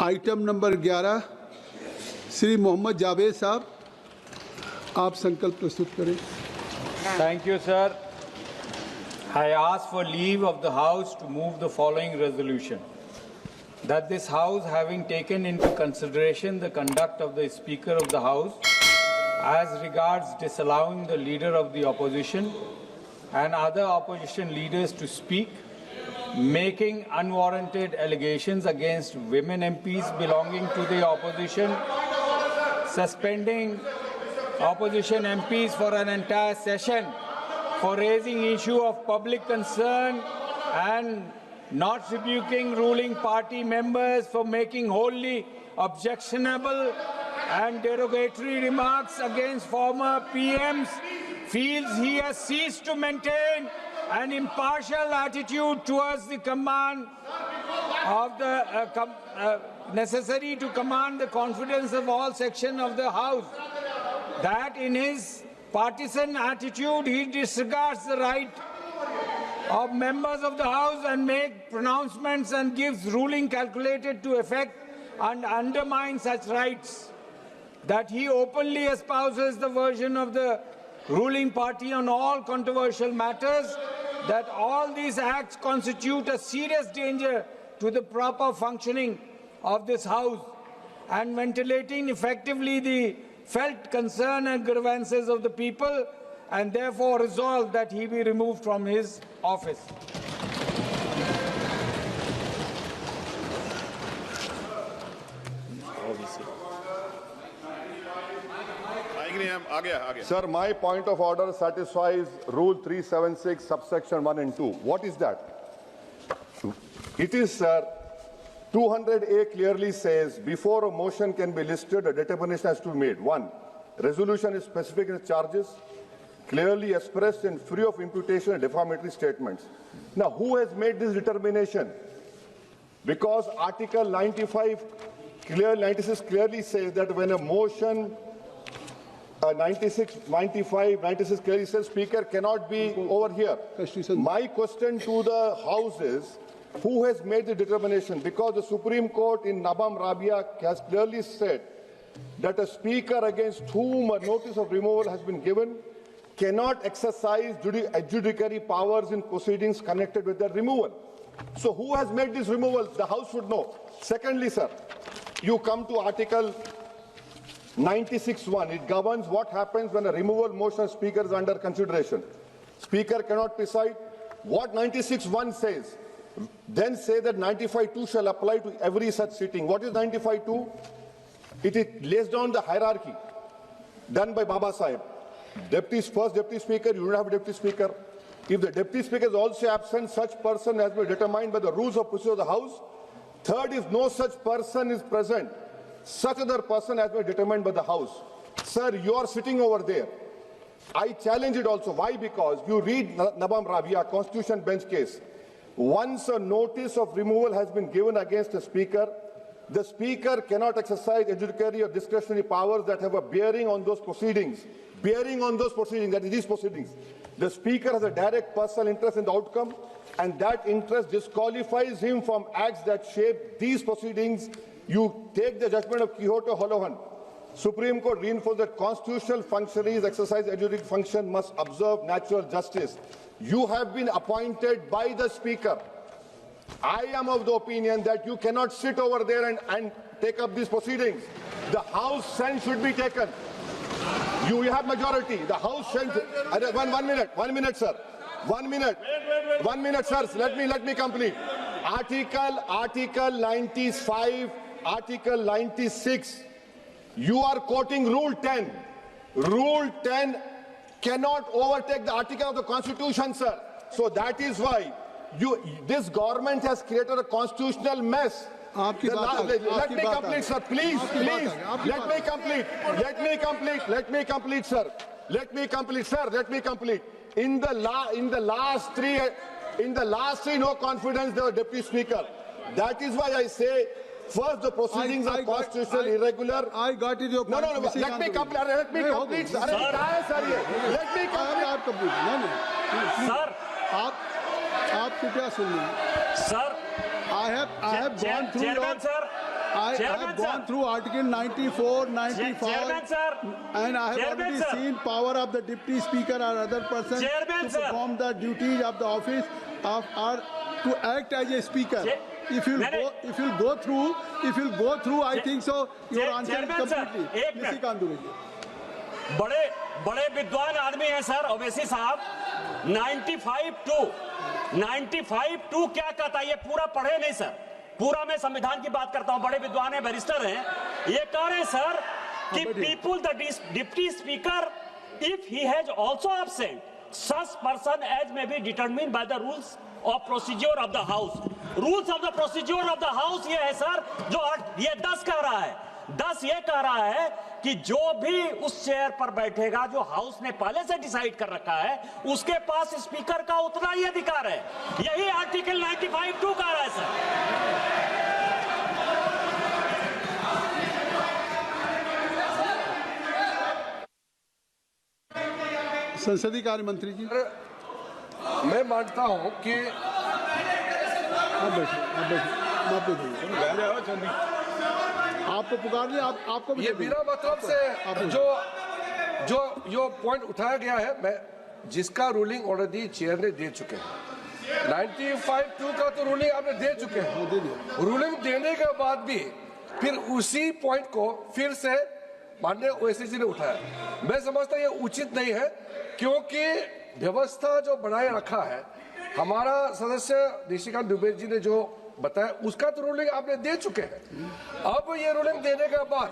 Item number 11 Shri Mohammad Javed साहब, आप संकल्प प्रस्तुत करें। Thank you, sir. I ask for leave of the House to move the following resolution. That this House, having taken into consideration the conduct of the Speaker of the House as regards disallowing the Leader of the Opposition and other opposition leaders to speak, making unwarranted allegations against women MPs belonging to the opposition, suspending opposition MPs for an entire session for raising issue of public concern and not rebuking ruling party members for making wholly objectionable and derogatory remarks against former PMs, feels he has ceased to maintain an impartial attitude towards the command of the necessary to command the confidence of all sections of the House. That in his partisan attitude he disregards the right of members of the House and make pronouncements and gives ruling calculated to effect and undermine such rights. That he openly espouses the version of the ruling party on all controversial matters, that all these acts constitute a serious danger to the proper functioning of this House and ventilating effectively the felt concern and grievances of the people, and therefore resolve that he be removed from his office. Sir, my point of order satisfies Rule 376, subsection 1 and 2. What is that? It is, sir, 200A clearly says, before a motion can be listed, a determination has to be made. 1. Resolution is specific in its charges, clearly expressed and free of imputation and defamatory statements. Now, who has made this determination? Because Article 96 clearly says that when a motion 96 clearly says Speaker cannot be over here. My question to the House is, who has made the determination? Because the Supreme Court in Nabam Rabia has clearly said that a Speaker against whom a notice of removal has been given cannot exercise adjudicatory powers in proceedings connected with that removal. So who has made this removal? The House should know. Secondly, sir, you come to Article 96(1). It governs what happens when a removal motion Speaker is under consideration. Speaker cannot preside. What 96(1) says? Then say that 95(2) shall apply to every such sitting. What is 95(2)? It lays down the hierarchy done by Baba Sahib. First Deputy Speaker, you don't have a Deputy Speaker. If the Deputy Speaker is also absent, such person has been determined by the rules of procedure of the House. Third, if no such person is present, such other person has been determined by the House. Sir, you are sitting over there. I challenge it also. Why? Because you read Nabam Rabia, Constitution Bench case. Once a notice of removal has been given against a Speaker, the Speaker cannot exercise adjudicatory or discretionary powers that have a bearing on those proceedings. That is these proceedings. The Speaker has a direct personal interest in the outcome, and that interest disqualifies him from acts that shape these proceedings. You take the judgment of Quixote Holohan. Supreme Court reinforced that constitutional functionaries exercise adjudicatory function must observe natural justice. You have been appointed by the Speaker. I am of the opinion that you cannot sit over there and take up these proceedings. The House sense should be taken. You have majority. The House sense. One minute, sir. 1 minute. 1 minute, sir. Let me complete. Article 95, Article 96. You are quoting Rule 10. Rule 10 cannot overtake the article of the Constitution, sir. So that is why this government has created a constitutional mess. Let me complete, sir. Please. Let me complete, sir. In the last three, no confidence, the Deputy Speaker. That is why I say, first, the proceedings are constitutional irregular. I got it. Your No. Let me complete. Let me complete. Sir, आप कृपया सुनिए. sir, I have gone through Chairman, sir. I Chairman, have gone sir. through Article 94, 95, Chairman, sir. and I have Chairman, already sir. seen power of the Deputy Speaker or other person Chairman, to sir. perform the duties of the office of or to act as a speaker. If you'll go through, I think so. Your answer is Chairman, sir. completely. एक minute. Nisikant Dubey ji. बड़े विद्वान आदमी हैं sir Owaisi साहब। 95(2) क्या कहता है? ये पूरा पढ़े नहीं सर, पूरा मैं संविधान की बात करता हूं। बड़े विद्वान हैं, बैरिस्टर हैं, ये कह रहे हैं सर कि people the deputy speaker if he has also absent such person as may be determined by the rules of procedure of the house. Rules of the procedure of the house ये है sir, जो ये 10 कह रहा है। 10 ये कह रहा है कि जो भी उस चेयर पर बैठेगा, जो हाउस ने पहले से डिसाइड कर रखा है, उसके पास स्पीकर का उतना ही अधिकार है। यही आर्टिकल 95(2) कह रहा है सर। संसदीय कार्य मंत्री जी, मैं मानता हूं कि आप बैठिए। आपको पुकार लिया, आपको भी ये बिना मतलब से जो पॉइंट उठाया गया है, मैं जिसका रूलिंग ऑलरेडी चेयर ने दे चुके हैं। 95(2) का तो रूलिंग आपने दे चुके हैं। दे दिया। रूलिंग देने के बाद भी फिर उसी पॉइंट को फिर से माननीय ओएससी ने उठाया। मैं समझता ये उचित नहीं है, क्योंकि व्यवस्था जो बनाए रखा है हमारा सदस्य निशिकांत दुबे जी ने जो बताया, उसका तो रूलिंग आपने दे चुके हैं। अब ये रूलिंग देने के बाद,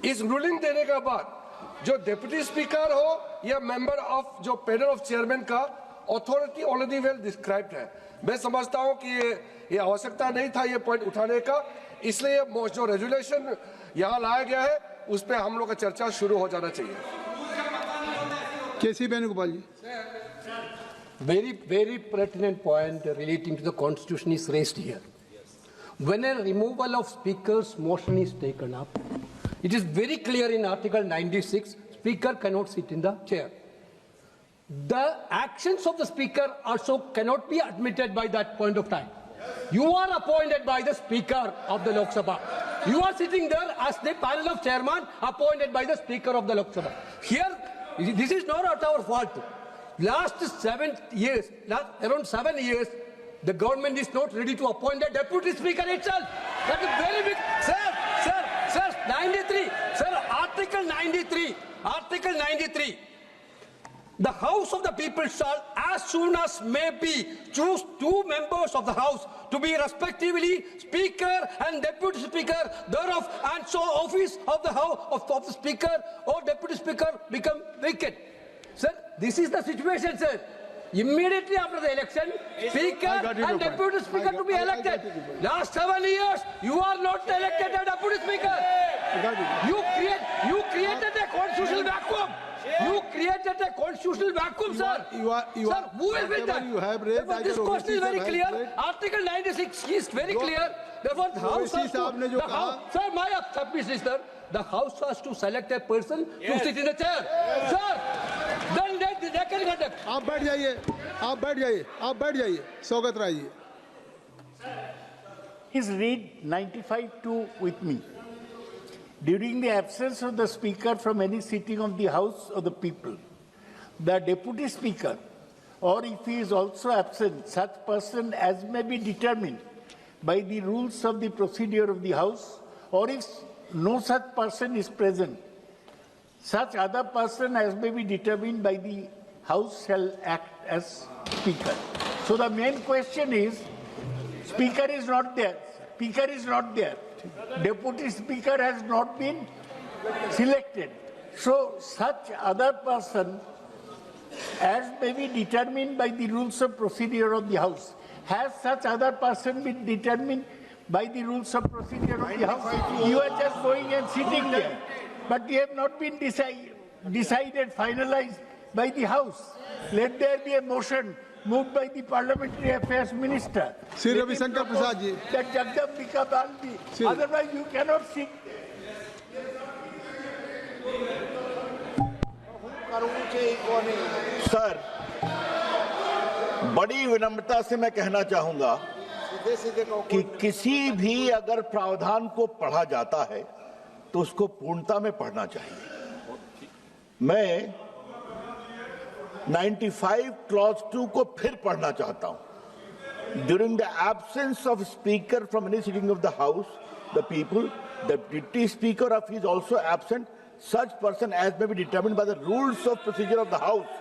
इस रूलिंग देने के बाद जो डिप्टी स्पीकर हो या मेंबर ऑफ जो पैनल ऑफ चेयरमैन का अथॉरिटी ऑलरेडी वेल डिस्क्राइब्ड है। मैं समझता हूं कि ये आवश्यकता नहीं था ये पॉइंट उठाने का, इसलिए जो रेजुलेशन यहाँ लाया गया है उस पर हम लोग का चर्चा शुरू हो जाना चाहिए। केसी वेणुगोपाल जी। Very pertinent point relating to the constitution is raised here. When a removal of speaker's motion is taken up, it is very clear in Article 96, speaker cannot sit in the chair. The actions of the speaker also cannot be admitted by that point of time. You are appointed by the speaker of the Lok Sabha. You are sitting there as the panel of chairman appointed by the speaker of the Lok Sabha. Here, this is not at our fault. Last 7 years, around 7 years, the government is not ready to appoint a deputy speaker itself. That is very big. Sir, 93, sir, Article 93. The House of the People shall, as soon as may be, choose 2 members of the House to be respectively Speaker and Deputy Speaker thereof, and so office of the House of the Speaker or Deputy Speaker become vacant. Sir, this is the situation, sir. Immediately after the election, Speaker and Deputy Speaker to be elected. Last 7 years, you are not elected a Deputy Speaker. You created a constitutional vacuum. You created a constitutional vacuum, sir. Sir, who is with that? You have raised, Therefore, this question is very clear. Article 96 is very clear. Therefore, the House has to... Sir, my submission is, sir, the House has to select a person to sit in the chair. Sir, then they can conduct. आप बैठ जाइए। स्वागत Rai ji. Please read 95(2) with me. During the absence of the Speaker from any sitting of the House of the People, the Deputy Speaker, or if he is also absent, such person as may be determined by the rules of the procedure of the House, or if no such person is present, such other person as may be determined by the House shall act as Speaker. So the main question is, Speaker is not there. Deputy Speaker has not been selected. So such other person as may be determined by the rules of procedure of the House. Has such other person been determined by the rules of procedure of the House? You are just going and sitting there. But you have not been decided, finalized by the House. Let there be a motion moved by the Parliamentary Affairs Minister. Sri Ravi Shankar Prasad ji. That Jagdambika Baldi. Otherwise you cannot sit. Sir, बड़ी विनम्रता से मैं कहना चाहूंगा कि किसी भी अगर प्रावधान को पढ़ा जाता है तो उसको पूर्णता में पढ़ना चाहिए। मैं 95 क्लॉज 2 को फिर पढ़ना चाहता हूं। During the absence of speaker from any sitting of the house, the people, the deputy speaker of is also absent, such person as may be determined by the rules of procedure of the house.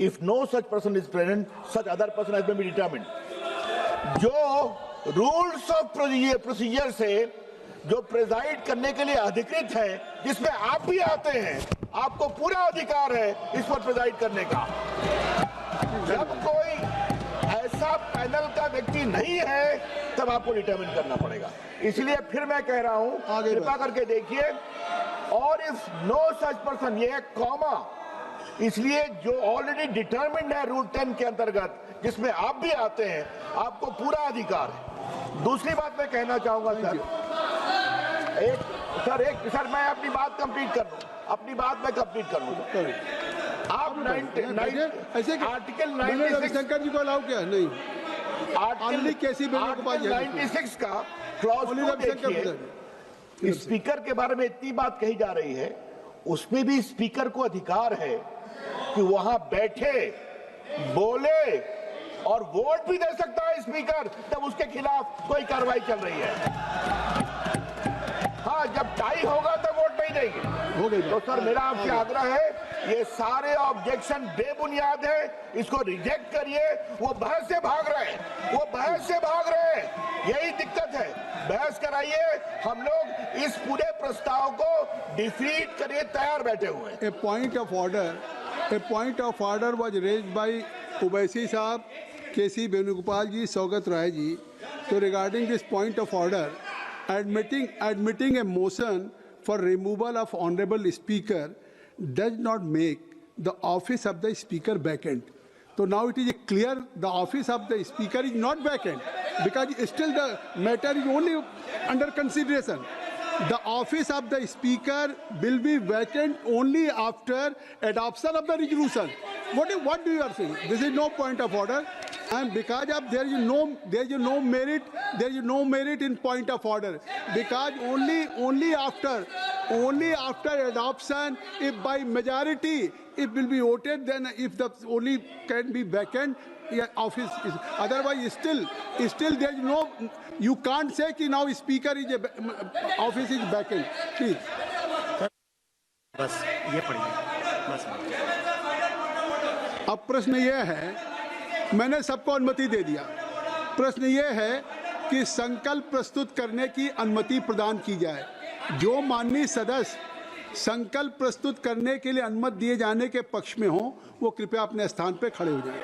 If no such person is present, such other person as may be determined. जो rules of procedure से जो preside करने के लिए अधिकृत है, जिसमें आप भी आते हैं, आपको पूरा अधिकार है इस पर प्रेजाइड करने का। जब कोई ऐसा पैनल का व्यक्ति नहीं है तब आपको डिटरमिन करना पड़ेगा। इसलिए फिर मैं कह रहा हूं, कृपा करके देखिए, और इफ नो सच पर्सन, ये है कॉमा, इसलिए जो ऑलरेडी डिटरमिन्ड है रूल 10 के अंतर्गत, जिसमें आप भी आते हैं, आपको पूरा अधिकार है। दूसरी बात मैं कहना चाहूंगा सर, मैं अपनी बात कंप्लीट कर लूं, आप आर्टिकल 96 शंकर जी को अलाउ किया नहीं, आर्टिकल 96 का क्लॉज देखिए। स्पीकर के बारे में इतनी बात कही जा रही है, उसमें भी स्पीकर को अधिकार है कि वहां बैठे, बोले और वोट भी दे सकता है स्पीकर, तब उसके खिलाफ कोई कार्रवाई चल रही है। हाँ, जब टाई होगा तो वोट नहीं देंगे। तो सर, मेरा आपसे आग्रह है, ये सारे ऑब्जेक्शन बेबुनियाद है, इसको रिजेक्ट करिए। वो बहस से भाग रहे हैं, यही दिक्कत है। बहस कराइए, हम लोग इस पूरे प्रस्ताव को डिफीट करिए, तैयार बैठे हुए हैं। A point of order was raised by Ubaisi साहब, KC Venugopal ji, Saugat Rai ji. So regarding this point of order, admitting a motion for removal of honorable speaker does not make the office of the speaker vacant. So now it is clear the office of the speaker is not vacant, because still the matter is only under consideration. The office of the speaker will be vacant only after adoption of the resolution. What do you are saying? This is no point of order, and because of there is no merit in point of order, because only after adoption, if by majority it will be voted, then if the only can be vacant, office is, otherwise still there is no, you can't say कि now speaker is office is vacant. Please. बस ये पढ़िए बस। अब प्रश्न ये है, मैंने सबको अनुमति दे दिया, प्रश्न ये है कि संकल्प प्रस्तुत करने की अनुमति प्रदान की जाए। जो माननीय सदस्य संकल्प प्रस्तुत करने के लिए अनुमति दिए जाने के पक्ष में हो, वो कृपया अपने स्थान पर खड़े हो जाएं।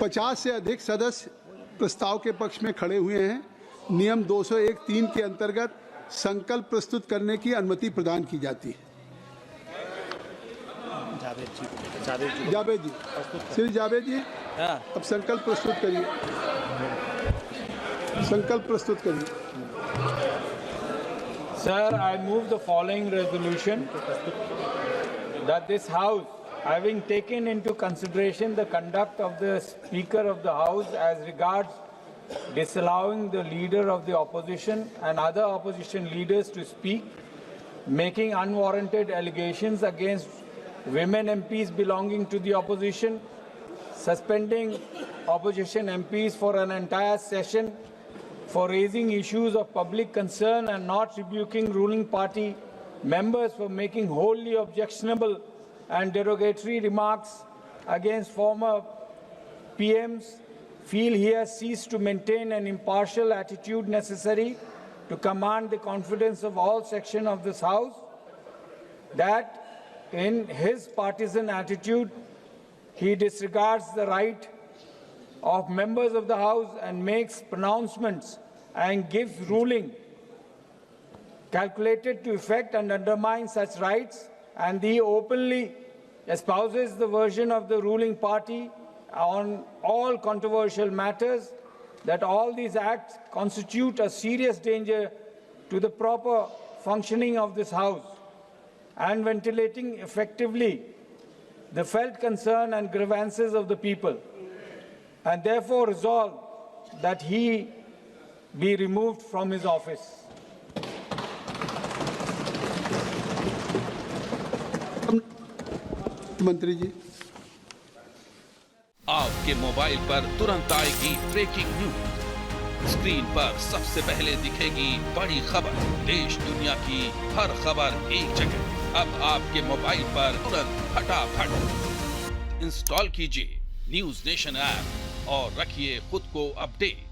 पचास से अधिक सदस्य प्रस्ताव के पक्ष में खड़े हुए हैं। नियम 201(3) के अंतर्गत संकल्प प्रस्तुत करने की अनुमति प्रदान की जाती है। जावेद जी, श्री जावेद जी, अब संकल्प प्रस्तुत करिए, Sir, I move the following resolution, that this House, having taken into consideration the conduct of the Speaker of the House as regards disallowing the leader of the opposition and other opposition leaders to speak, making unwarranted allegations against women MPs belonging to the opposition, suspending opposition MPs for an entire session for raising issues of public concern and not rebuking ruling party members for making wholly objectionable and derogatory remarks against former PMs, feel he has ceased to maintain an impartial attitude necessary to command the confidence of all sections of this House, that in his partisan attitude he disregards the right of members of the House and makes pronouncements and gives ruling calculated to effect and undermine such rights, and he openly espouses the version of the ruling party on all controversial matters, that all these acts constitute a serious danger to the proper functioning of this House and ventilating effectively the felt concern and grievances of the people, and therefore resolve that he be removed from his office. मंत्री जी, आपके mobile पर तुरंत आएगी breaking news. Screen पर सबसे पहले दिखेगी बड़ी खबर। देश दुनिया की हर खबर एक जगह। अब आपके मोबाइल पर तुरंत फटाफट इंस्टॉल कीजिए न्यूज नेशन ऐप और रखिए खुद को अपडेट।